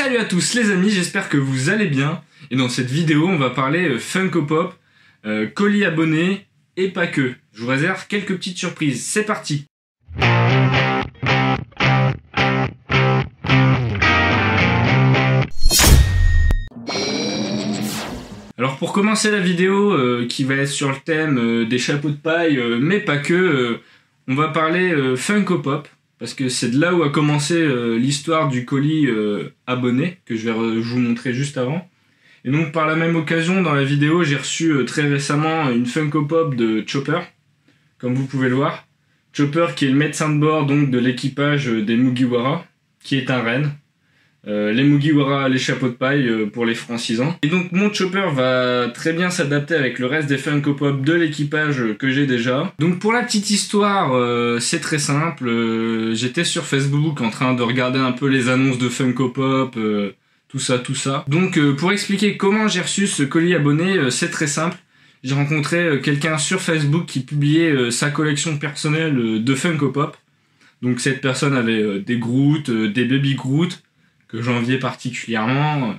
Salut à tous les amis, j'espère que vous allez bien. Et dans cette vidéo, on va parler Funko Pop, colis abonnés et pas que. Je vous réserve quelques petites surprises. C'est parti. Alors pour commencer la vidéo qui va être sur le thème des chapeaux de paille, mais pas que, on va parler Funko Pop. Parce que c'est de là où a commencé l'histoire du colis abonné, que je vais vous montrer juste avant. Et donc par la même occasion, dans la vidéo, j'ai reçu très récemment une Funko Pop de Chopper, comme vous pouvez le voir. Chopper qui est le médecin de bord donc, de l'équipage des Mugiwara, qui est un renne. Les Mugiwara, les chapeaux de paille pour les francisants. Et donc mon Chopper va très bien s'adapter avec le reste des Funko Pop de l'équipage que j'ai déjà. Donc pour la petite histoire, c'est très simple. J'étais sur Facebook en train de regarder un peu les annonces de Funko Pop, tout ça. Donc pour expliquer comment j'ai reçu ce colis abonné, c'est très simple. J'ai rencontré quelqu'un sur Facebook qui publiait sa collection personnelle de Funko Pop. Donc cette personne avait des Groot, des Baby Groot, que j'enviais particulièrement,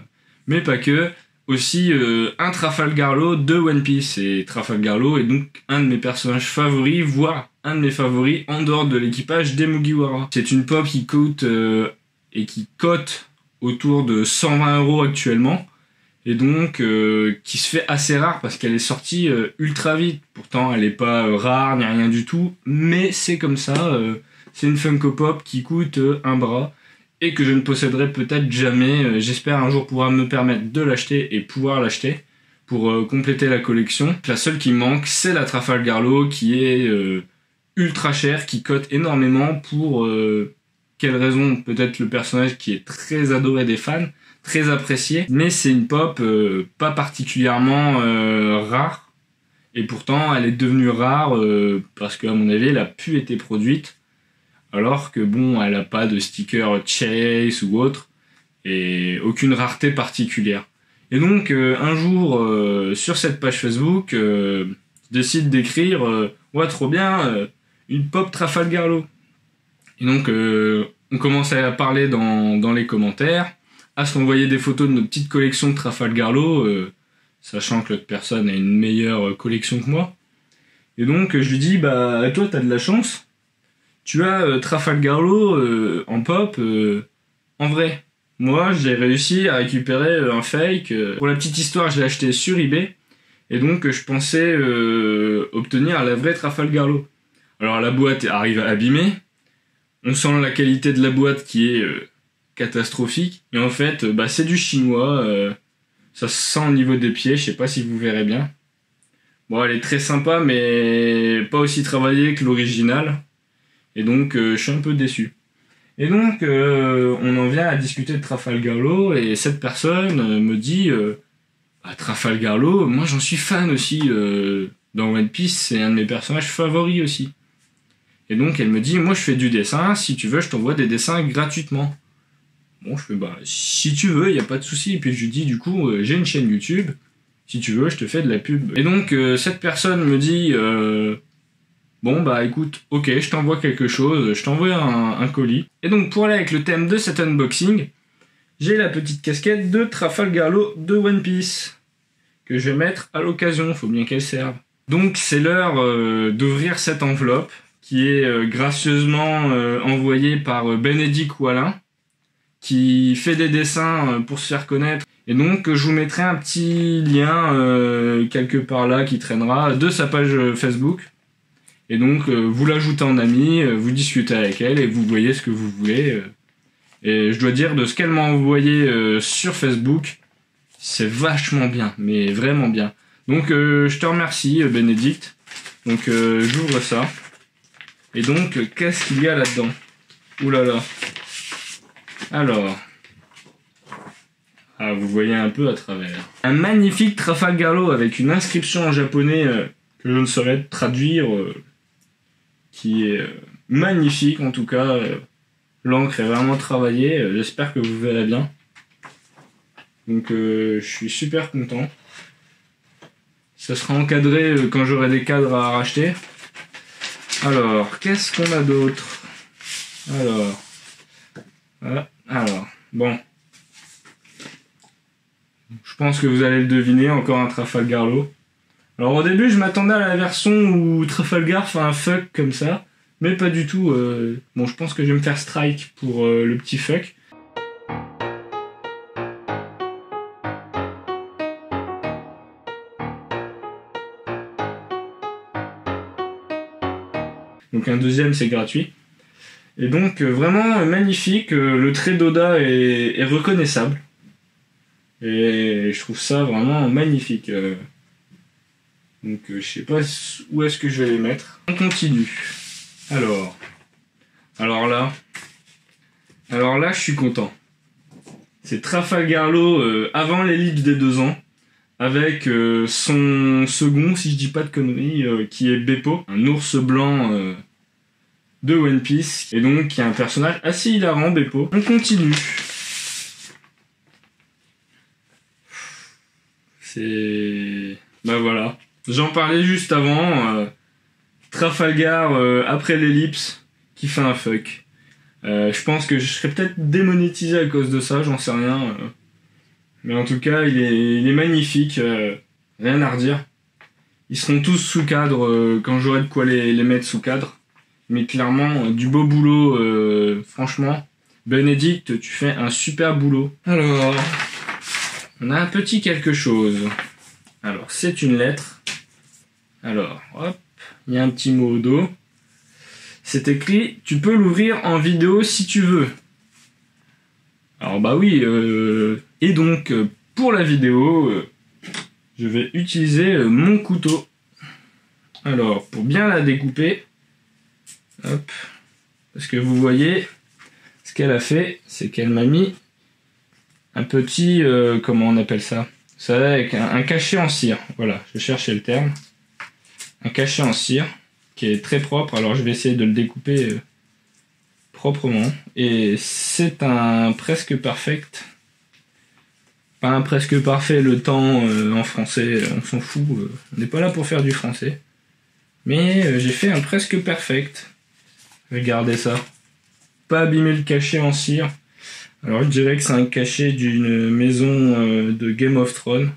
mais pas que. Aussi un Trafalgar Law de One Piece. Et Trafalgar Law est donc un de mes personnages favoris, voire un de mes favoris en dehors de l'équipage des Mugiwara. C'est une pop qui coûte et qui cote autour de 120 € actuellement, et donc qui se fait assez rare parce qu'elle est sortie ultra vite. Pourtant elle est pas rare ni rien du tout, mais c'est comme ça. C'est une Funko Pop qui coûte un bras, et que je ne posséderai peut-être jamais. J'espère un jour pouvoir me permettre de l'acheter et pouvoir l'acheter pour compléter la collection. La seule qui me manque, c'est la Trafalgar Law qui est ultra chère, qui cote énormément pour quelle raison? Peut-être le personnage qui est très adoré des fans, très apprécié, mais c'est une pop pas particulièrement rare, et pourtant elle est devenue rare parce qu'à mon avis elle a pu être produite. Alors que bon, elle a pas de sticker Chase ou autre, et aucune rareté particulière. Et donc, un jour, sur cette page Facebook, je décide d'écrire ouais, trop bien, une pop Trafalgar Law. Et donc, on commence à parler dans les commentaires, à s'envoyer des photos de nos petites collections de Trafalgar Law, sachant que l'autre personne a une meilleure collection que moi. Et donc, je lui dis, bah, toi, t'as de la chance. Tu as Trafalgar Law en pop en vrai. Moi, j'ai réussi à récupérer un fake. Pour la petite histoire, je l'ai acheté sur eBay. Et donc, je pensais obtenir la vraie Trafalgar Law. Alors, la boîte arrive abîmée. On sent la qualité de la boîte qui est catastrophique. Et en fait, c'est du chinois. Ça se sent au niveau des pieds. Je sais pas si vous verrez bien. Bon, elle est très sympa, mais pas aussi travaillée que l'original. Et donc, je suis un peu déçu. Et donc, on en vient à discuter de Trafalgar Law, et cette personne me dit Trafalgar Law, moi j'en suis fan aussi. Dans One Piece, c'est un de mes personnages favoris aussi. Et donc, elle me dit, moi je fais du dessin, si tu veux, je t'envoie des dessins gratuitement. Bon, je fais, si tu veux, il n'y a pas de souci. Et puis je lui dis, du coup, j'ai une chaîne YouTube, si tu veux, je te fais de la pub. Et donc, cette personne me dit... bon écoute, ok, je t'envoie quelque chose, je t'envoie un colis. Et donc pour aller avec le thème de cet unboxing, j'ai la petite casquette de Trafalgar Law de One Piece, que je vais mettre à l'occasion, faut bien qu'elle serve. Donc c'est l'heure d'ouvrir cette enveloppe, qui est gracieusement envoyée par Bénédicte Wallin, qui fait des dessins pour se faire connaître. Et donc je vous mettrai un petit lien quelque part là qui traînera de sa page Facebook. Et donc, vous l'ajoutez en ami, vous discutez avec elle et vous voyez ce que vous voulez. Et je dois dire, de ce qu'elle m'a envoyé sur Facebook, c'est vachement bien, mais vraiment bien. Donc, je te remercie, Bénédicte. Donc, j'ouvre ça. Et donc, qu'est-ce qu'il y a là-dedans? Ouh là là. Alors. Ah, vous voyez un peu à travers. Un magnifique Trafalgar Law avec une inscription en japonais que je ne saurais traduire... qui est magnifique en tout cas, l'encre est vraiment travaillée, j'espère que vous verrez bien. Donc je suis super content. Ça sera encadré quand j'aurai des cadres à racheter. Alors, qu'est-ce qu'on a d'autre? Alors, bon, pense que vous allez le deviner, encore un Trafalgar Law. Alors au début, je m'attendais à la version où Trafalgar fait un fuck comme ça, mais pas du tout. Bon, je pense que je vais me faire strike pour le petit fuck. Donc un deuxième, c'est gratuit. Et donc vraiment magnifique, le trait d'Oda est reconnaissable. Et je trouve ça vraiment magnifique. Donc je sais pas où est-ce que je vais les mettre. On continue. Alors là, je suis content. C'est Trafalgar Law avant l'ellipse des 2 ans, avec son second, si je dis pas de conneries, qui est Beppo, un ours blanc de One Piece, et donc qui est un personnage assez hilarant, Beppo. On continue. Bah voilà. J'en parlais juste avant. Trafalgar après l'ellipse qui fait un fuck. Je pense que je serais peut-être démonétisé à cause de ça, j'en sais rien. Mais en tout cas, il est magnifique. Rien à redire. Ils seront tous sous cadre quand j'aurai de quoi les mettre sous cadre. Mais clairement, du beau boulot, franchement. Bénédicte, tu fais un super boulot. Alors, on a un petit quelque chose. Alors, c'est une lettre. Alors, hop, il y a un petit mot au dos. C'est écrit « Tu peux l'ouvrir en vidéo si tu veux ». Alors bah oui, et donc, pour la vidéo, je vais utiliser mon couteau. Alors, pour bien la découper, hop, parce que vous voyez, ce qu'elle a fait, c'est qu'elle m'a mis un petit, comment on appelle ça ? Ça avec un cachet en cire, voilà, je cherchais le terme. Un cachet en cire, qui est très propre, alors je vais essayer de le découper proprement. Et c'est un presque perfect. Pas un presque parfait, le temps en français, on s'en fout, on n'est pas là pour faire du français. Mais j'ai fait un presque perfect. Regardez ça. Pas abîmer le cachet en cire. Alors je dirais que c'est un cachet d'une maison de Game of Thrones.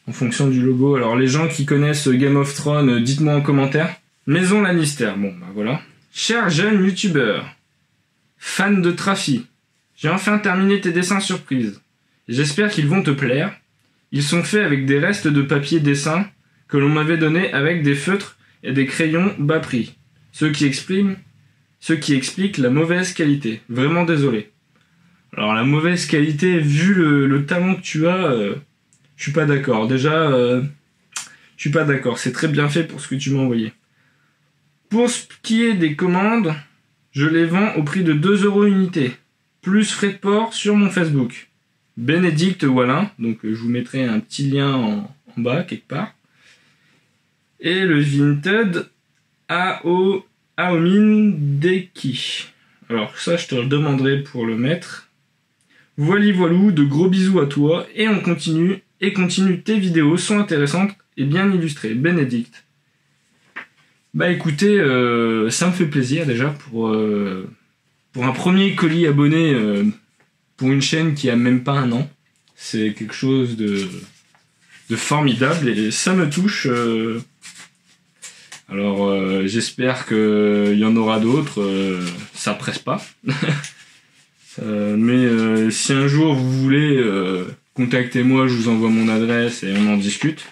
En fonction du logo. Alors les gens qui connaissent Game of Thrones, dites-moi en commentaire. Maison Lannister, bon bah voilà. Cher jeune youtubeur, fan de Trafi, j'ai enfin terminé tes dessins surprises. J'espère qu'ils vont te plaire. Ils sont faits avec des restes de papier dessin que l'on m'avait donné avec des feutres et des crayons bas prix. Ce qui explique la mauvaise qualité. Vraiment désolé. Alors la mauvaise qualité, vu le talent que tu as, je suis pas d'accord. Déjà, je suis pas d'accord. C'est très bien fait pour ce que tu m'as envoyé. Pour ce qui est des commandes, je les vends au prix de 2 € unité, plus frais de port sur mon Facebook. Bénédicte Wallin, donc je vous mettrai un petit lien en bas quelque part. Et le Vinted Aomin Deki. Alors ça, je te le demanderai pour le mettre. Voilou, de gros bisous à toi, et on continue, tes vidéos sont intéressantes et bien illustrées. Bénédicte. Bah écoutez, ça me fait plaisir déjà pour un premier colis abonné pour une chaîne qui a même pas 1 an. C'est quelque chose de formidable et ça me touche. Alors j'espère qu'il y en aura d'autres, ça presse pas. Mais si un jour vous voulez, contactez-moi, je vous envoie mon adresse et on en discute.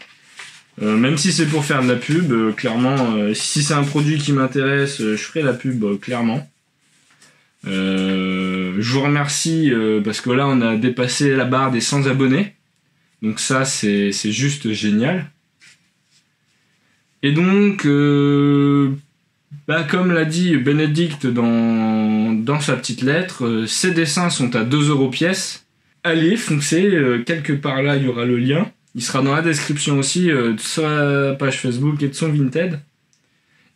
Même si c'est pour faire de la pub, clairement, si c'est un produit qui m'intéresse, je ferai la pub, clairement. Je vous remercie parce que là on a dépassé la barre des 100 abonnés. Donc ça c'est juste génial. Et donc, comme l'a dit Bénédicte dans sa petite lettre, ces dessins sont à 2 € pièce. Allez, foncez, quelque part là il y aura le lien. Il sera dans la description aussi de sa page Facebook et de son Vinted.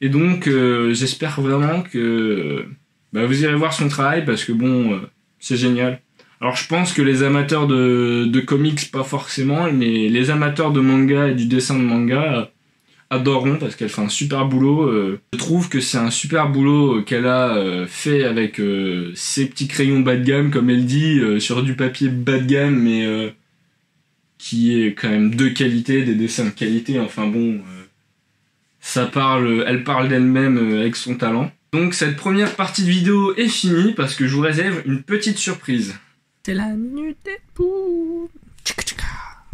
Et donc j'espère vraiment que vous irez voir son travail parce que bon, c'est génial. Alors je pense que les amateurs de comics, pas forcément, mais les amateurs de manga et du dessin de manga adoreront parce qu'elle fait un super boulot. Je trouve que c'est un super boulot qu'elle a fait avec ses petits crayons bas de gamme, comme elle dit, sur du papier bas de gamme, mais qui est quand même de qualité, des dessins de qualité, enfin bon, elle parle d'elle-même avec son talent. Donc cette première partie de vidéo est finie parce que je vous réserve une petite surprise. C'est la minute Deadpool.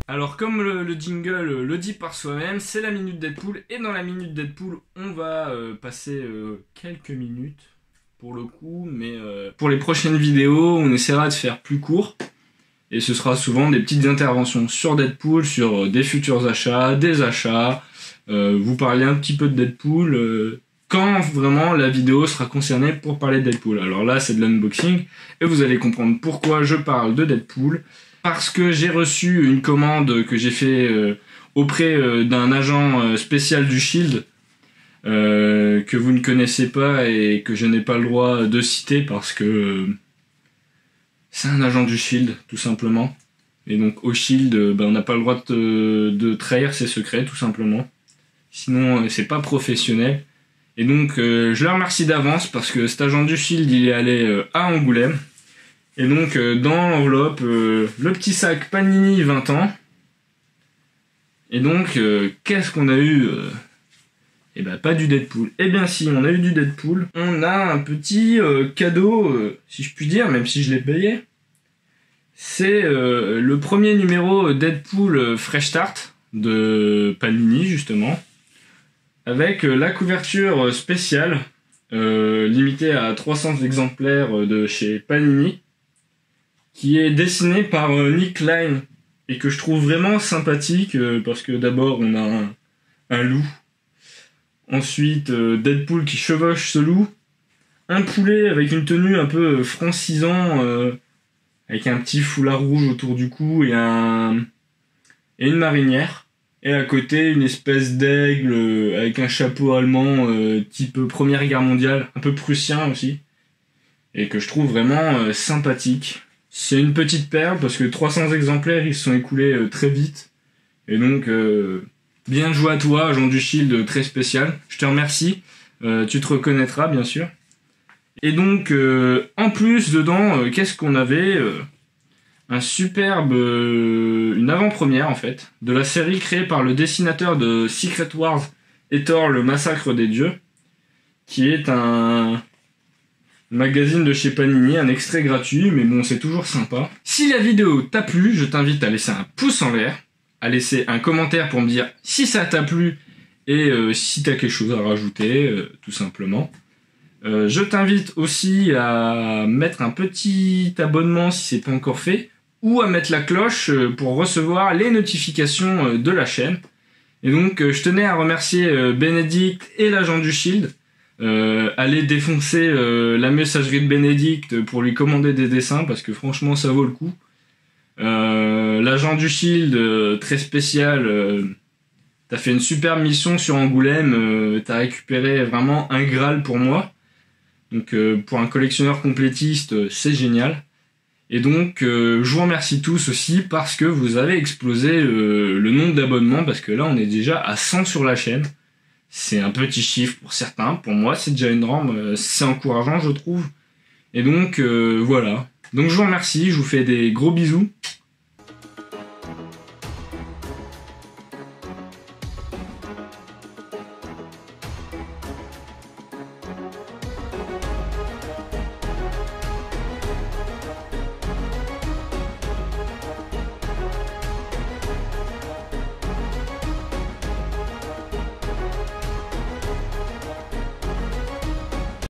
Alors comme le jingle le dit par soi-même, c'est la minute Deadpool, et dans la minute Deadpool, on va passer quelques minutes pour le coup, mais pour les prochaines vidéos, on essaiera de faire plus court, et ce sera souvent des petites interventions sur Deadpool, sur des futurs achats, des achats, vous parlez un petit peu de Deadpool, quand vraiment la vidéo sera concernée pour parler de Deadpool. Alors là, c'est de l'unboxing, et vous allez comprendre pourquoi je parle de Deadpool. Parce que j'ai reçu une commande que j'ai fait auprès d'un agent spécial du Shield que vous ne connaissez pas et que je n'ai pas le droit de citer parce que c'est un agent du Shield, tout simplement. Et donc au Shield, on n'a pas le droit de trahir ses secrets, tout simplement. Sinon, c'est pas professionnel. Et donc, je le remercie d'avance parce que cet agent du Shield, il est allé à Angoulême. Et donc, dans l'enveloppe, le petit sac Panini 20 ans. Et donc, qu'est-ce qu'on a eu Eh ben, pas du Deadpool. Eh bien si, on a eu du Deadpool. On a un petit cadeau, si je puis dire, même si je l'ai payé. C'est le premier numéro Deadpool Fresh Start de Panini, justement. Avec la couverture spéciale, limitée à 300 exemplaires de chez Panini, qui est dessiné par Nick Klein, et que je trouve vraiment sympathique, parce que d'abord on a un loup, ensuite Deadpool qui chevauche ce loup, un poulet avec une tenue un peu francisant, avec un petit foulard rouge autour du cou et une marinière, et à côté une espèce d'aigle avec un chapeau allemand type Première Guerre mondiale, un peu prussien aussi, et que je trouve vraiment sympathique. C'est une petite perle parce que 300 exemplaires ils se sont écoulés très vite, et donc bien joué à toi, agent du Shield très spécial, je te remercie, tu te reconnaîtras bien sûr. Et donc en plus dedans, qu'est-ce qu'on avait une avant-première en fait, de la série créée par le dessinateur de Secret Wars et Thor le massacre des dieux, qui est un magazine de chez Panini, un extrait gratuit, mais bon, c'est toujours sympa. Si la vidéo t'a plu, je t'invite à laisser un pouce en l'air, à laisser un commentaire pour me dire si ça t'a plu et si t'as quelque chose à rajouter, tout simplement. Je t'invite aussi à mettre un petit abonnement si c'est pas encore fait, ou à mettre la cloche pour recevoir les notifications de la chaîne. Et donc, je tenais à remercier Bénédicte et l'agent du Shield. Allez défoncer la messagerie de Bénédicte pour lui commander des dessins, parce que franchement, ça vaut le coup. L'agent du Shield, très spécial, t'as fait une super mission sur Angoulême, t'as récupéré vraiment un Graal pour moi. Donc, pour un collectionneur complétiste, c'est génial. Et donc, je vous remercie tous aussi parce que vous avez explosé le nombre d'abonnements, parce que là, on est déjà à 100 sur la chaîne. C'est un petit chiffre pour certains, pour moi, c'est déjà énorme, c'est encourageant, je trouve. Et donc, voilà. Donc, je vous remercie, je vous fais des gros bisous.